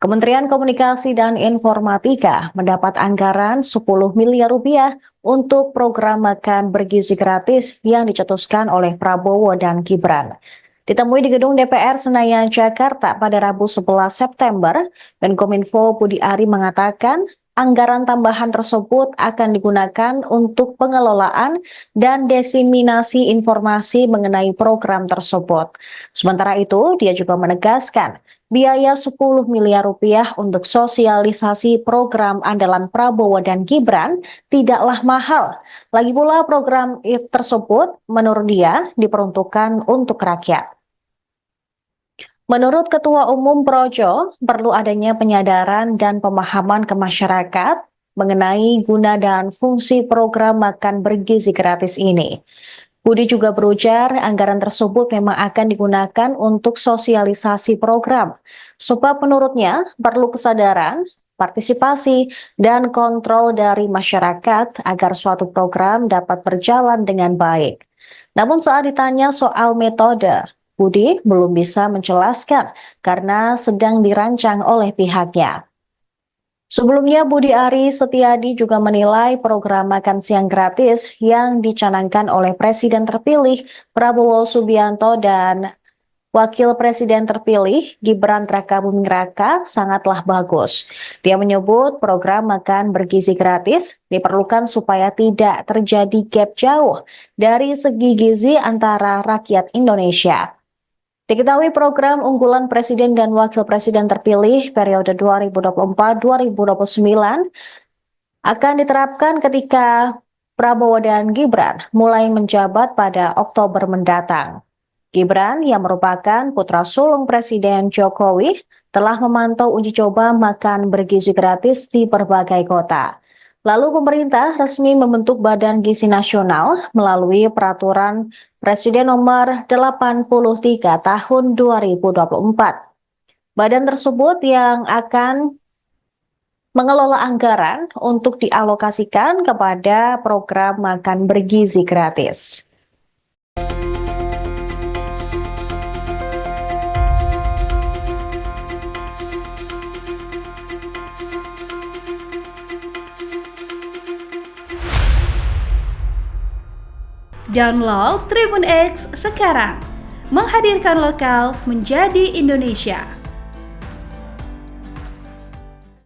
Kementerian Komunikasi dan Informatika mendapat anggaran 10 miliar rupiah untuk program makan bergizi gratis yang dicetuskan oleh Prabowo dan Gibran. Ditemui di gedung DPR Senayan, Jakarta pada Rabu 11 September, Menkominfo Budi Ari mengatakan anggaran tambahan tersebut akan digunakan untuk pengelolaan dan diseminasi informasi mengenai program tersebut. Sementara itu, dia juga menegaskan biaya 10 miliar rupiah untuk sosialisasi program andalan Prabowo dan Gibran tidaklah mahal. Lagi pula program IF tersebut menurut dia diperuntukkan untuk rakyat. Menurut Ketua Umum Projo, perlu adanya penyadaran dan pemahaman ke masyarakat mengenai guna dan fungsi program makan bergizi gratis ini. Budi juga berujar anggaran tersebut memang akan digunakan untuk sosialisasi program, sebab menurutnya perlu kesadaran, partisipasi, dan kontrol dari masyarakat agar suatu program dapat berjalan dengan baik. Namun saat ditanya soal metode, Budi belum bisa menjelaskan karena sedang dirancang oleh pihaknya. Sebelumnya, Budi Ari Setiadi juga menilai program makan siang gratis yang dicanangkan oleh Presiden terpilih Prabowo Subianto dan Wakil Presiden terpilih Gibran Rakabuming Raka sangatlah bagus. Dia menyebut program makan bergizi gratis diperlukan supaya tidak terjadi gap jauh dari segi gizi antara rakyat Indonesia. Diketahui program unggulan Presiden dan Wakil Presiden terpilih periode 2024-2029 akan diterapkan ketika Prabowo dan Gibran mulai menjabat pada Oktober mendatang. Gibran yang merupakan putra sulung Presiden Jokowi telah memantau uji coba makan bergizi gratis di berbagai kota. Lalu pemerintah resmi membentuk Badan Gizi Nasional melalui Peraturan Presiden Nomor 83 Tahun 2024. Badan tersebut yang akan mengelola anggaran untuk dialokasikan kepada program makan bergizi gratis. Download Tribun X sekarang, menghadirkan lokal menjadi Indonesia.